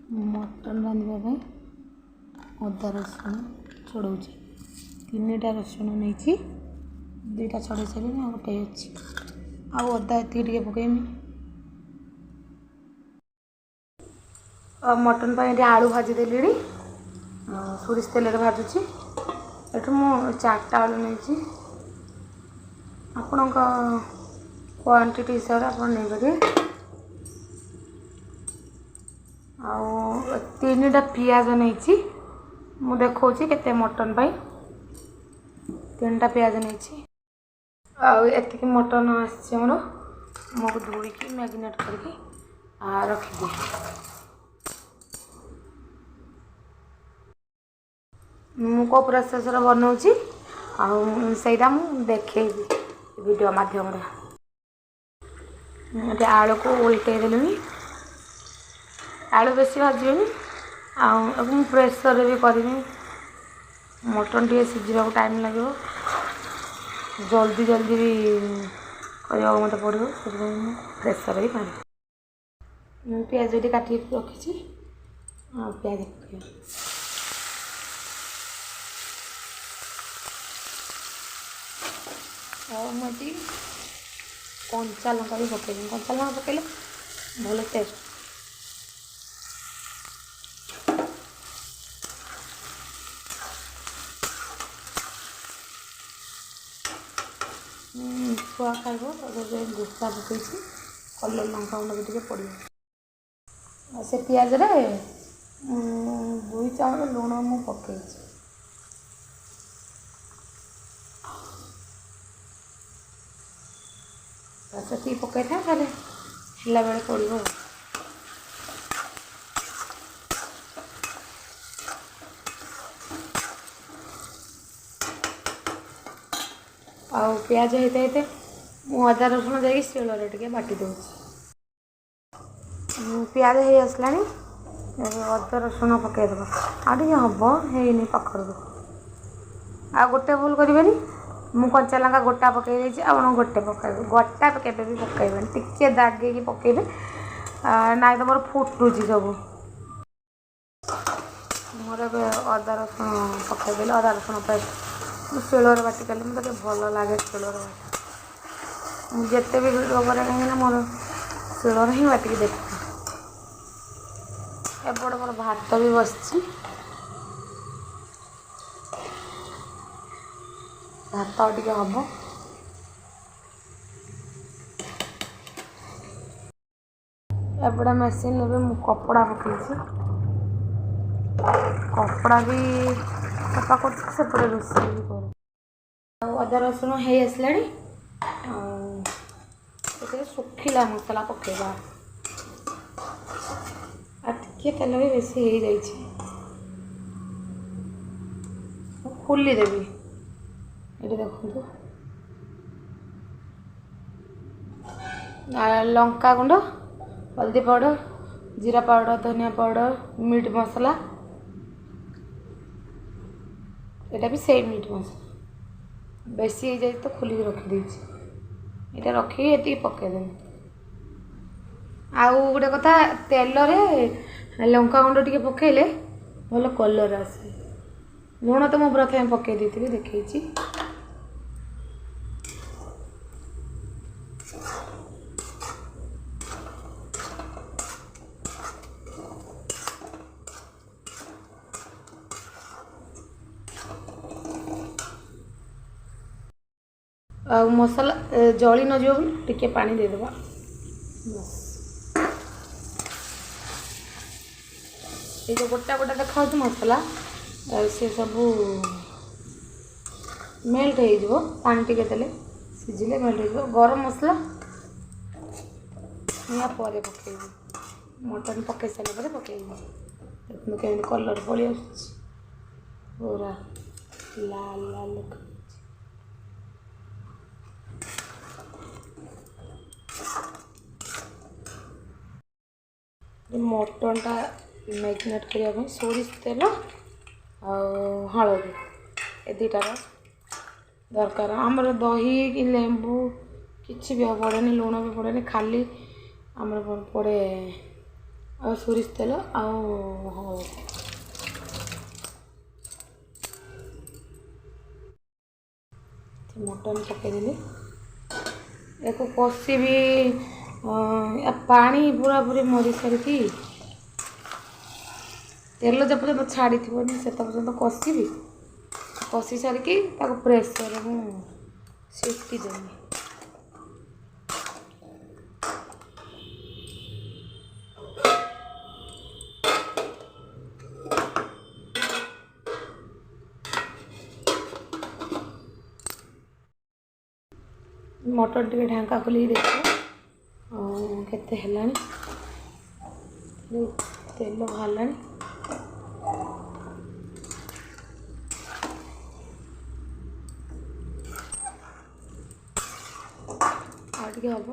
Mutton रांधिबा अदा रसुण छड़ाऊँ 3टा रसुण नहीं 2टा छड़े सारे गोटे अच्छी आदा ये पकईमी मटन पर आलू भाजीदेली सोरिष तेल भाजुची एठू मु 4टा आलू नहीं आपण क्वांटिटी हिसाब से आप नहीं पारे आ 3टा पियाज नहीं मु देखा केते मटन पाई 3टा पियाज नहीं आती मटन आमर मुझे धोईकी मैरिनेट करके रखिदी मु को प्रोसेस बनाऊँगी आईटा मुझे देखेबी वीडियो माध्यम आलू को उल्टे देलुनी आलू बेसी भाजनी आम प्रेसर भी करी मटन टे सीझा टाइम लगे जल्दी जल्दी भी करने मत पड़ो प्रेसर भी पानी पियाज ये काटी रखी पियाज पकड़ मुझे कंचा लंका भी पकड़ कंचा लंका पकड़े भल टेस्ट छुआ खाइब गोसा पकई कलर लंका गुंड भी पड़ो से पियाज रे 2 चामच लुण मु पकई से पकई था खाली हिला बेले पड़ो पियाज होते अदा रसुण दे शिଳରେ टे बाटी दूँ पियाज हो आसला अदा रसुण पकईदेव आगे हम है पाखर आ गोटे भूल करें मु कंचा लंका गोटा पकई आप गोटे पकड़े गोटा केवे भी पकईबे टिके दागे पकईबे ना तो मोर फुटुची सब मोर अदा रसुण पकईदेले अदा रसुण पेस्ट शिଳରେ बाटी कले मतलब भल लगे शिଳରେ बाटी जिते भी भिडियो करे कहीं मोर शिଳରେ ही बाटिक देख एपटे मोर भात भी बसची भात टे हम एपटे मेसीन भी मु कपड़ा पकई कपड़ा भी सफा करपटे रोषे भी कर अदा रसुण हो आसला सुखिला मसला पकेबा टे तेल भी बेसी हो जाइए खोली देवी ये देखो लंका गुंड हल्दी पाउडर जीरा पाउडर धनिया पाउडर मीट मसला यहाँ भी सेम मीट मसला बेसी हो जाए तो खोलिक रखिदे ये रखी ये पकईदेवी आउ गोटे कथा तेल रे लंका गुंड टे पकईले भल कलर आसे लुण तो मुझे प्रथम पकई देती देखी आ मसला जली न जो टिके पानी दे देबा बस ये जो गोटा गोटा देखा मसला से सब मेल्ट हो पानी टिके देले सिझिले मेल्ट हो गरम मसला या पर पकईबी मटन पकई सारे पकईबी देखो केमी कलर पड़ी आस पूरा लाल लाल मटनटा मैरिनेट करने सोरिष तेल हलदी ए 2टार दरकार आमर दही कि लेंबू किसी भी पड़े लुण भी पड़े खाली आमर पड़े ଆଉ ସୋରିଷ ତେଲ ଆଉ ମଟନ ପକେଇଦେଲି ୟାକୁ କଷିବି ପାଣି ପୁରା ପୁରି ମରି ସାରିକି ତେଲ ଯେ ପର୍ଯ୍ୟନ୍ତ ଛାଡ଼ିଥିବନି ସେତେ ପର୍ଯ୍ୟନ୍ତ କଷିବି କଷି ସାରିକି ତାକୁ ପ୍ରେସରରେ ମୁଁ ସିଟି ଦେବି। मटर टे ढांका खोल देख केते हेलानी तेल बाहर हम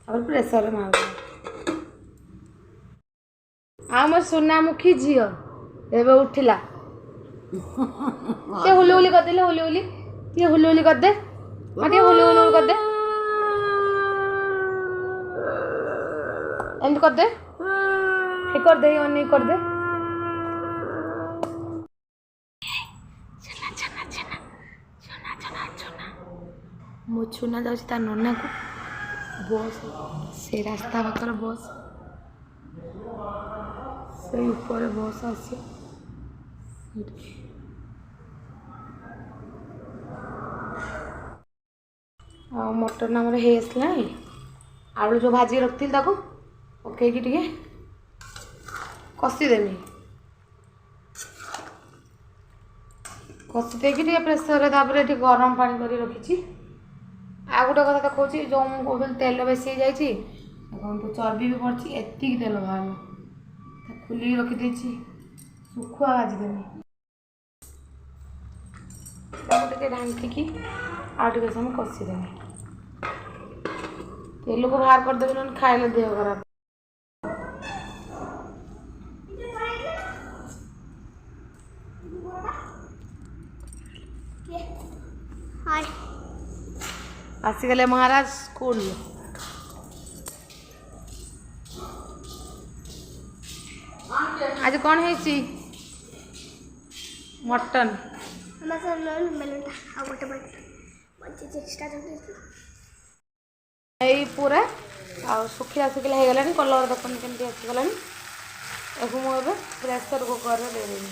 और प्रेसर मार आम सोनामुखी झील एवं उठिला ते हुली हुली कर दे हुली हुली ते हुली हुली कर दे हाँ ते हुली हुली कर दे एंड कर दे हे कर दे नहीं कर दे छना छना छना छना छना छना मो छुना जाउछि ता नन्ना को बस से रास्ता पाखर बस से ऊपर बस आसी मटन आमर हो आलू जो भाजी रखी पकईकी टे कषिदेमी कषि देकी प्रेसर ये गरम पानी कर रखी आ गोटे कथा देखा जो मुझे तेल बेसी जाइए चर्बी भी पड़ी एति तेल बाहर खोल रखीदे सुखुआ भाजीदेमी टे ढांकी आगे समय कषिदेमी तेल को बाहर करदेवी ना खाइले देह खराब आसीगले महाराज स्कूल आज कौन है मटन यही पूरा सुखिला सुखिला हो गलानी कलर देखनी केमती आसीगलानी मुझे प्रेसर कुकर दे देवी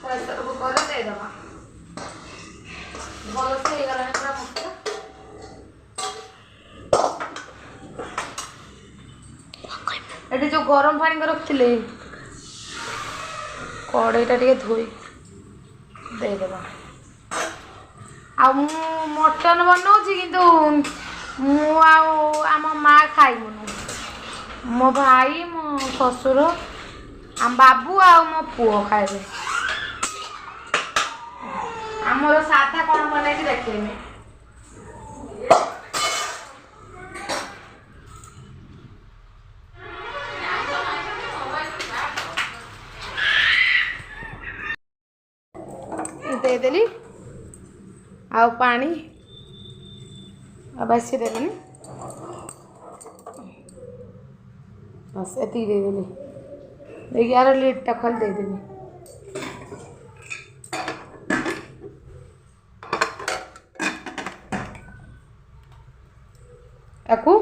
प्रेसर कुकर देदेबा भल से हो गलानी पूरा मसला ये जो गरम पानी को रखी कड़ईटा टे धोई देदेबा आ मटन बनाऊँगी किंतु आम माँ खाइबुनु मो भाई मो ससुर आम बाबू आ मो पुओ खाइबे आमर साधा कौन बनई देखेमी देदेली आ पानी बेसी देनी बस एति देदेली देखिए यार लिडटा खोल देदेली याकू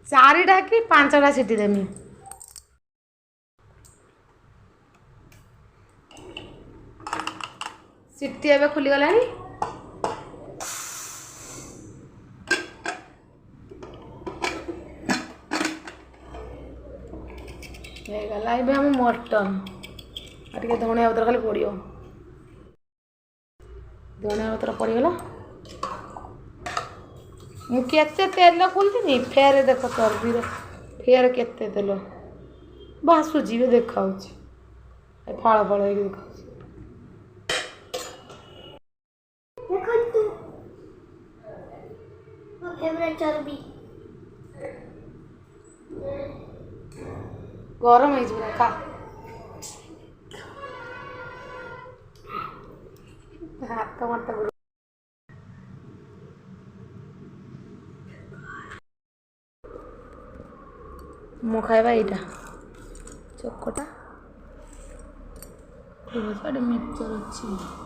4टा कि 5टा सीटी देमी सीटी एवं खुलीगलानी गला हम मटन टे धनिया पत्र खाली पड़ो धनिया पत्र पड़गला मुझे तेल खोलती फेर देख चर्बी फेर केते तेल भासुची भी देखा फल फल देखा चर्बी गरम है पूरा खा हाथ मत मु खाइबा एटा चोकोटा मिक्सचर अच्छी